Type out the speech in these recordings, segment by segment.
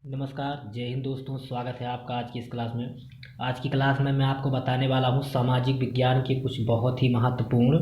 नमस्कार, जय हिंद दोस्तों। स्वागत है आपका आज की इस क्लास में। आज की क्लास में मैं आपको बताने वाला हूँ सामाजिक विज्ञान के कुछ बहुत ही महत्वपूर्ण,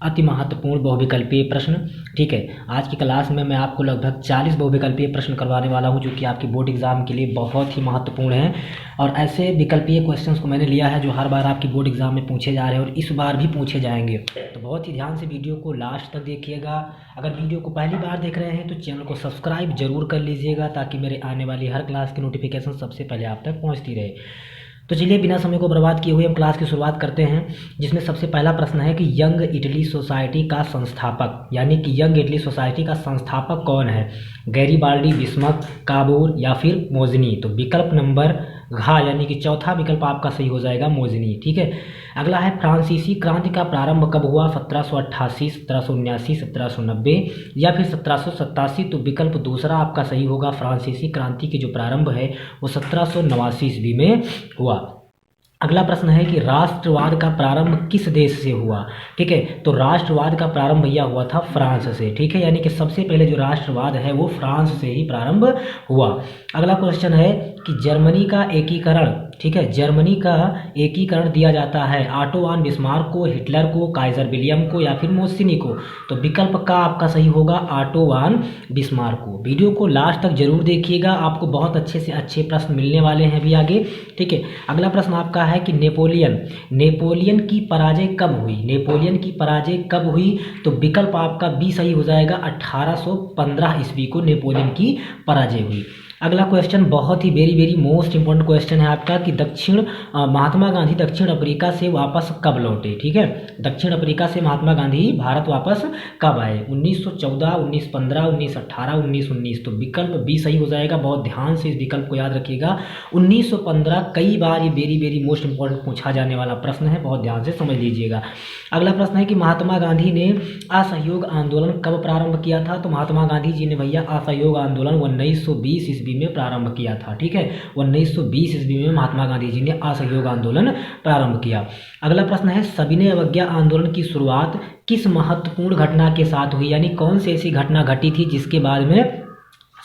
अति महत्वपूर्ण बहुविकल्पीय प्रश्न। ठीक है, आज की क्लास में मैं आपको लगभग 40 बहुविकल्पीय प्रश्न करवाने वाला हूँ, जो कि आपकी बोर्ड एग्जाम के लिए बहुत ही महत्वपूर्ण हैं। और ऐसे विकल्पीय क्वेश्चंस को मैंने लिया है जो हर बार आपकी बोर्ड एग्जाम में पूछे जा रहे हैं और इस बार भी पूछे जाएंगे। तो बहुत ही ध्यान से वीडियो को लास्ट तक देखिएगा। अगर वीडियो को पहली बार देख रहे हैं तो चैनल को सब्सक्राइब जरूर कर लीजिएगा, ताकि मेरे आने वाली हर क्लास की नोटिफिकेशन सबसे पहले आप तक पहुंचती रहे। तो चलिए बिना समय को बर्बाद किए हुए हम क्लास की शुरुआत करते हैं, जिसमें सबसे पहला प्रश्न है कि यंग इटली सोसाइटी का संस्थापक, यानी कि यंग इटली सोसाइटी का संस्थापक कौन है? गैरीबाल्डी, बिस्मथ, काबोर या फिर मोजनी? तो विकल्प नंबर घ यानी कि चौथा विकल्प आपका सही हो जाएगा, मोजनी। ठीक है, अगला है फ्रांसीसी क्रांति का प्रारंभ कब हुआ? 1788, 1779, 1790 या फिर 1787? तो विकल्प दूसरा आपका सही होगा। फ्रांसीसी क्रांति की जो प्रारंभ है वो 1789 ईस्वी में हुआ। अगला प्रश्न है कि राष्ट्रवाद का प्रारंभ किस देश से हुआ? ठीक है, तो राष्ट्रवाद का प्रारंभ भैया हुआ था फ्रांस से। ठीक है, यानी कि सबसे पहले जो राष्ट्रवाद है वो फ्रांस से ही प्रारंभ हुआ। अगला क्वेश्चन है कि जर्मनी का एकीकरण, ठीक है, जर्मनी का एकीकरण दिया जाता है ऑटो वान बिस्मार्क को, हिटलर को, काइजर विलियम को या फिर मोसिनी को? तो विकल्प का आपका सही होगा ऑटो वान बिस्मार्क को। वीडियो को लास्ट तक जरूर देखिएगा, आपको बहुत अच्छे से अच्छे प्रश्न मिलने वाले हैं अभी आगे। ठीक है, अगला प्रश्न आपका है कि नेपोलियन की पराजय कब हुई? नेपोलियन की पराजय कब हुई? तो विकल्प आपका बी सही हो जाएगा। 1815 ईस्वी को नेपोलियन की पराजय हुई। अगला क्वेश्चन बहुत ही very very most important question है आपका कि महात्मा गांधी दक्षिण अफ्रीका से वापस कब लौटे? ठीक है, दक्षिण अफ्रीका से महात्मा गांधी भारत वापस कब आए? 1914, 1915, 1918, 1919? तो विकल्प बी सही हो जाएगा। बहुत ध्यान से इस विकल्प को याद रखिएगा। 1915 कई बार ये वेरी वेरी मोस्ट इंपॉर्टेंट पूछा जाने वाला प्रश्न है, बहुत ध्यान से समझ लीजिएगा। अगला प्रश्न है कि महात्मा गांधी ने असहयोग आंदोलन कब प्रारंभ किया था? तो महात्मा गांधी जी ने भैया असहयोग आंदोलन 1920 ईस्वी में प्रारंभ किया था। ठीक है, 1920 ईस्वी में महात्मा गांधी जी ने असहयोग आंदोलन प्रारंभ किया। अगला प्रश्न है सविनय अवज्ञा आंदोलन की शुरुआत किस महत्वपूर्ण घटना के साथ हुई? यानी कौन सी ऐसी घटना घटी थी जिसके बाद में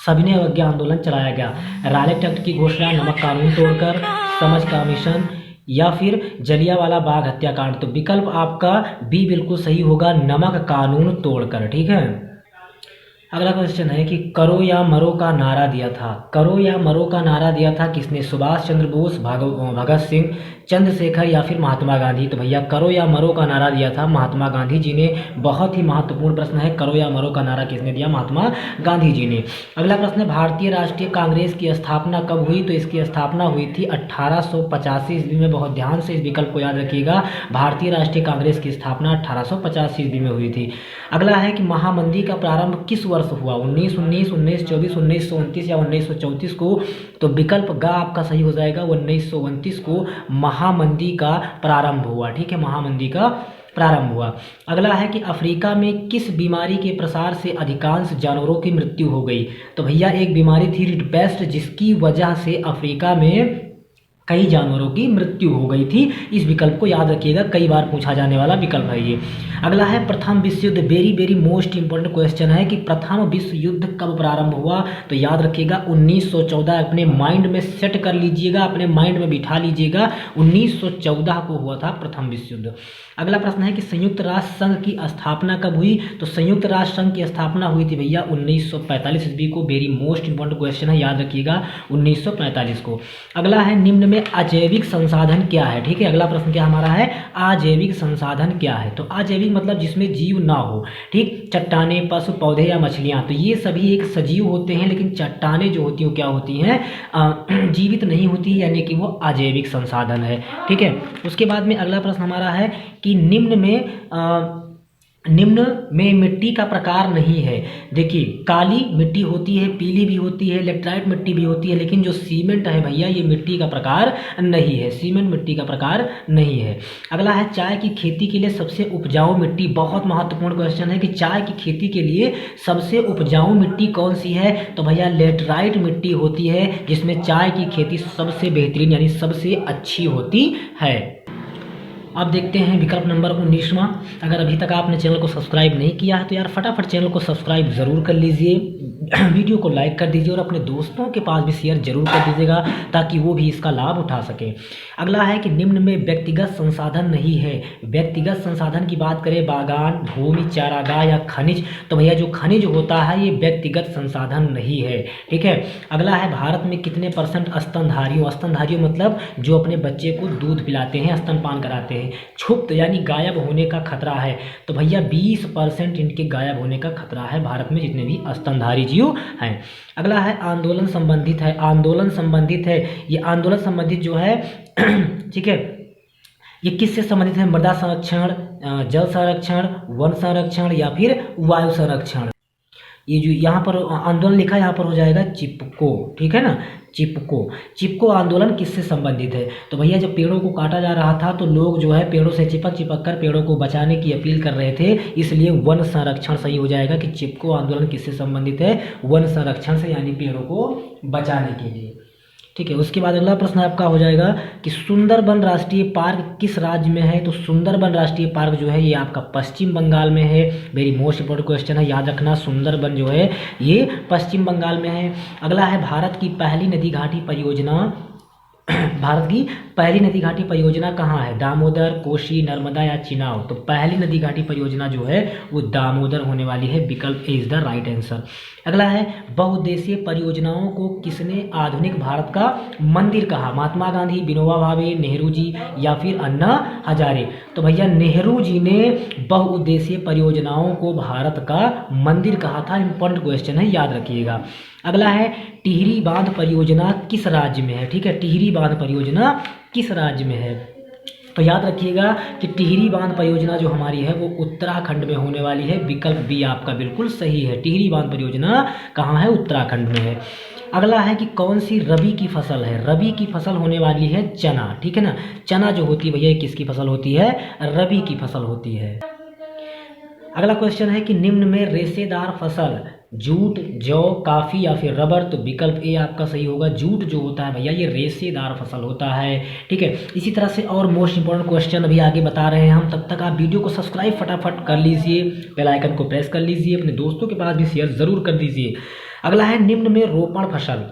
सविनय अवज्ञा आंदोलन चलाया गया? रालेट एक्ट की घोषणा, नमक कानून तोड़कर, समझ कमीशन या फिर जलियांवाला बाग हत्याकांड? तो विकल्प आपका बी बिल्कुल सही होगा, नमक कानून तोड़कर। ठीक है, अगला क्वेश्चन है कि करो या मरो का नारा दिया था। करो या मरो का नारा दिया था किसने? सुभाष चंद्र बोस, भगत सिंह, चंद्रशेखर या फिर महात्मा गांधी? तो भैया करो या मरो का नारा दिया था महात्मा गांधी जी ने। बहुत ही महत्वपूर्ण प्रश्न है, करो या मरो का नारा किसने दिया? महात्मा गांधी जी ने। अगला प्रश्न है भारतीय राष्ट्रीय कांग्रेस की स्थापना कब हुई? तो इसकी स्थापना हुई थी 1885 ईस्वी में। बहुत ध्यान से इस विकल्प को याद रखिएगा। भारतीय राष्ट्रीय कांग्रेस की स्थापना 1885 ईस्वी में हुई थी। अगला है कि महामंदी का प्रारंभ किस वर्ष हुआ? 1919, 1924, 1929 या 1934 को? तो विकल्प ग आपका सही हो जाएगा, 1929 को महामंदी का प्रारंभ हुआ। ठीक है, महामंदी का प्रारंभ हुआ। अगला है कि अफ्रीका में किस बीमारी के प्रसार से अधिकांश जानवरों की मृत्यु हो गई? तो भैया एक बीमारी थी रिडपेस्ट, जिसकी वजह से अफ्रीका में कई जानवरों की मृत्यु हो गई थी। इस विकल्प को याद रखिएगा, कई बार पूछा जाने वाला विकल्प है ये। अगला है प्रथम विश्व युद्ध, very very most important question है कि प्रथम विश्व युद्ध कब प्रारंभ हुआ? तो याद रखिएगा 1914। अपने माइंड में सेट कर लीजिएगा, अपने माइंड में बिठा लीजिएगा, 1914 को हुआ था प्रथम विश्व युद्ध। अगला प्रश्न है कि संयुक्त राष्ट्र संघ की स्थापना कब हुई? तो संयुक्त राष्ट्र संघ की स्थापना हुई थी भैया 1945 ईस्वी को। वेरी मोस्ट इंपॉर्टेंट क्वेश्चन है, याद रखिएगा 1945 को। अगला है निम्न में अजैविक संसाधन क्या है? ठीक है, अगला प्रश्न क्या हमारा है? अजैविक संसाधन क्या है? तो अजैविक मतलब जिसमें जीव ना हो। ठीक, चट्टाने, पशु, पौधे या मछलियां, तो ये सभी एक सजीव होते हैं, लेकिन चट्टाने जो होती हैं क्या होती हैं? जीवित नहीं होती, यानी कि वो अजैविक संसाधन है। ठीक है, उसके बाद में अगला प्रश्न हमारा है कि निम्न में मिट्टी का प्रकार नहीं है। देखिए, काली मिट्टी होती है, पीली भी होती है, लेटराइट मिट्टी भी होती है, लेकिन जो सीमेंट है भैया ये मिट्टी का प्रकार नहीं है, सीमेंट मिट्टी का प्रकार नहीं है। अगला है चाय की खेती के लिए सबसे उपजाऊ मिट्टी। बहुत महत्वपूर्ण क्वेश्चन है कि चाय की खेती के लिए सबसे उपजाऊ मिट्टी कौन सी है? तो भैया लेटराइट मिट्टी होती है, जिसमें चाय की खेती सबसे बेहतरीन यानी सबसे अच्छी होती है। अब देखते हैं विकल्प नंबर 19वां। अगर अभी तक आपने चैनल को सब्सक्राइब नहीं किया है तो यार फटाफट चैनल को सब्सक्राइब ज़रूर कर लीजिए, वीडियो को लाइक कर दीजिए और अपने दोस्तों के पास भी शेयर जरूर कर दीजिएगा ताकि वो भी इसका लाभ उठा सकें। अगला है कि निम्न में व्यक्तिगत संसाधन नहीं है। व्यक्तिगत संसाधन की बात करें, बागान, भूमि, चारागाह या खनिज, तो भैया जो खनिज होता है ये व्यक्तिगत संसाधन नहीं है। ठीक है। अगला है भारत में कितने % स्तनधारियों, स्तनधारियों मतलब जो अपने बच्चे को दूध पिलाते हैं, स्तनपान कराते हैं, क्षुप्त यानी गायब होने का खतरा है। तो भैया 20% इनके गायब होने का खतरा है भारत में जितने भी स्तनधारी जीव हैं। अगला है आंदोलन संबंधित है। आंदोलन संबंधित है, ये आंदोलन संबंधित जो है ठीक है, ये किससे संबंधित है? मृदा संरक्षण, जल संरक्षण, वन संरक्षण या फिर वायु संरक्षण। ये जो यहाँ पर आंदोलन लिखा है यहाँ पर हो जाएगा चिपको। ठीक है ना, चिपको आंदोलन किससे संबंधित है? तो भैया जब पेड़ों को काटा जा रहा था तो लोग जो है पेड़ों से चिपक कर पेड़ों को बचाने की अपील कर रहे थे, इसलिए वन संरक्षण सही हो जाएगा कि चिपको आंदोलन किससे संबंधित है? वन संरक्षण से, यानी पेड़ों को बचाने के लिए। ठीक है। उसके बाद अगला प्रश्न आपका हो जाएगा कि सुंदरबन राष्ट्रीय पार्क किस राज्य में है? तो सुंदरबन राष्ट्रीय पार्क जो है ये आपका पश्चिम बंगाल में है। वेरी मोस्ट इंपॉर्टेंट क्वेश्चन है, याद रखना, सुंदरबन जो है ये पश्चिम बंगाल में है। अगला है भारत की पहली नदी घाटी परियोजना, भारत की पहली नदी घाटी परियोजना कहाँ है? दामोदर, कोसी, नर्मदा या चिनाब? तो पहली नदी घाटी परियोजना जो है वो दामोदर होने वाली है। विकल्प ए इज द राइट आंसर। अगला है बहुउद्देशीय परियोजनाओं को किसने आधुनिक भारत का मंदिर कहा? महात्मा गांधी, विनोबा भावे, नेहरू जी या फिर अन्ना हजारे? तो भैया नेहरू जी ने बहुउद्देशीय परियोजनाओं को भारत का मंदिर कहा था। इंपॉर्टेंट क्वेश्चन है, याद रखिएगा। अगला है टिहरी बांध परियोजना किस राज्य में है? ठीक है, टिहरी बांध परियोजना किस राज्य में है? तो याद रखिएगा कि टिहरी बांध परियोजना जो हमारी है वो उत्तराखंड में होने वाली है। विकल्प बी आपका बिल्कुल सही है। टिहरी बांध परियोजना कहाँ है? उत्तराखंड में है। अगला है कि कौन सी रबी की फसल है? रबी की फसल होने वाली है चना। ठीक है ना, चना जो होती है भैया किसकी फसल होती है? रबी की फसल होती है। अगला क्वेश्चन है कि निम्न में रेशेदार फसल जूट, जौ, काफ़ी या फिर रबर? तो विकल्प ए आपका सही होगा। जूट जो होता है भैया ये रेशेदार फसल होता है। ठीक है। इसी तरह से और मोस्ट इंपॉर्टेंट क्वेश्चन अभी आगे बता रहे हैं हम, तब तक आप वीडियो को सब्सक्राइब फटाफट कर लीजिए, बेल आइकन को प्रेस कर लीजिए, अपने दोस्तों के पास भी शेयर ज़रूर कर दीजिए। अगला है निम्न में रोपण फसल,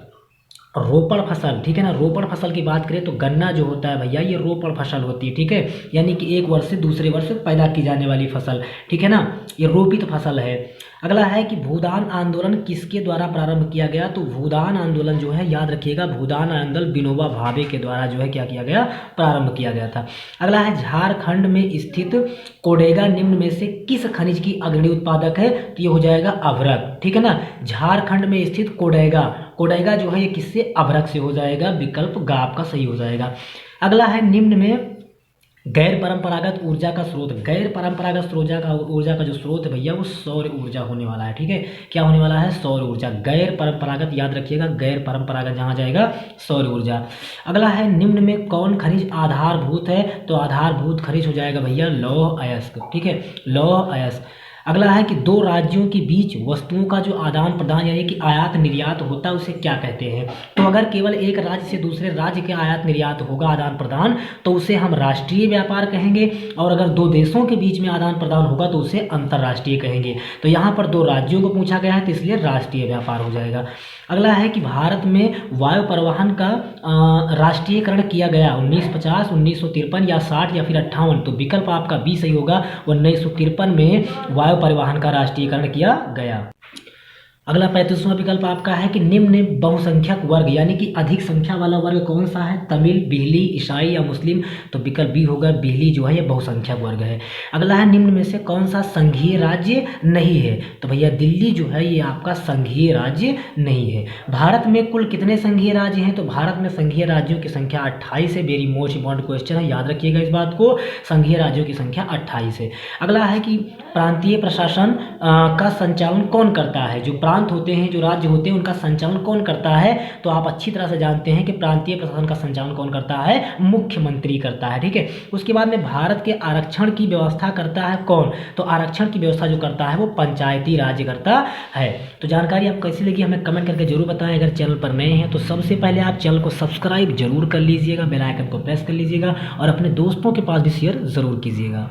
ठीक है ना, रोपण फसल की बात करें तो गन्ना जो होता है भैया ये रोपण फसल होती है। ठीक है, यानी कि एक वर्ष से दूसरे वर्ष पैदा की जाने वाली फसल। ठीक है ना, ये रोपित फसल है। अगला है कि भूदान आंदोलन किसके द्वारा प्रारंभ किया गया? तो भूदान आंदोलन जो है याद रखिएगा, भूदान आंदोलन विनोबा भावे के द्वारा जो है क्या किया गया? प्रारंभ किया गया था। अगला है झारखंड में स्थित कोडेगा निम्न में से किस खनिज की अग्रणी उत्पादक है? तो ये हो जाएगा अभ्रक। ठीक है ना, झारखंड में स्थित कोडेगा जो है ये किससे? अभ्रक से हो जाएगा। विकल्प ग आपका सही हो जाएगा। अगला है निम्न में गैर परंपरागत ऊर्जा का स्रोत। गैर परंपरागत ऊर्जा का जो स्रोत है भैया वो सौर ऊर्जा होने वाला है। ठीक है, क्या होने वाला है? सौर ऊर्जा। गैर परंपरागत याद रखिएगा, गैर परंपरागत जहाँ जाएगा सौर ऊर्जा। अगला है निम्न में कौन खनिज आधारभूत है? तो आधारभूत खनिज हो जाएगा भैया लौह अयस्क। ठीक है, लौह अयस्क। अगला है कि दो राज्यों के बीच वस्तुओं का जो आदान प्रदान यानी कि आयात निर्यात होता है उसे क्या कहते हैं? तो अगर केवल एक राज्य से दूसरे राज्य के आयात निर्यात होगा आदान प्रदान तो उसे हम राष्ट्रीय व्यापार कहेंगे, और अगर दो देशों के बीच में आदान प्रदान होगा तो उसे अंतर्राष्ट्रीय कहेंगे। तो यहाँ पर दो राज्यों को पूछा गया है तो इसलिए राष्ट्रीय व्यापार हो जाएगा। अगला है कि भारत में वायु परिवहन का राष्ट्रीयकरण किया गया 1950, 1953 या 60 या फिर 58? तो विकल्प आपका बी सही होगा। 1953 में वायु परिवहन का राष्ट्रीयकरण किया गया। अगला 35वां विकल्प आपका है कि निम्न बहुसंख्यक वर्ग यानी कि अधिक संख्या वाला वर्ग कौन सा है? तमिल, बिहली, ईसाई या मुस्लिम? तो विकल्प बी होगा, बिहली जो है ये बहुसंख्यक वर्ग है। अगला है निम्न में से कौन सा संघीय राज्य नहीं है? तो भैया दिल्ली जो है ये आपका संघीय राज्य नहीं है। भारत में कुल कितने संघीय राज्य हैं? तो भारत में संघीय राज्यों की संख्या 28 है। वेरी मोस्ट इंपॉर्टेंट क्वेश्चन है, याद रखिएगा इस बात को, संघीय राज्यों की संख्या 28 है। अगला है कि प्रांतीय प्रशासन का संचालन कौन करता है? जो प्रांत प्रांत होते हैं, जो राज्य होते हैं, उनका संचालन कौन करता है? तो आप अच्छी तरह से जानते हैं कि प्रांतीय प्रशासन का संचालन कौन करता है? मुख्यमंत्री करता है, ठीक है। उसके बाद में भारत के आरक्षण की व्यवस्था करता है कौन? तो आरक्षण की व्यवस्था जो करता है वो पंचायती राज करता है। तो जानकारी आपको कैसी लगी हमें कमेंट करके जरूर बताएं। अगर चैनल पर नए हैं तो सबसे पहले आप चैनल को सब्सक्राइब जरूर कर लीजिएगा, बेल आइकन को प्रेस कर लीजिएगा और अपने दोस्तों के पास भी शेयर जरूर कीजिएगा।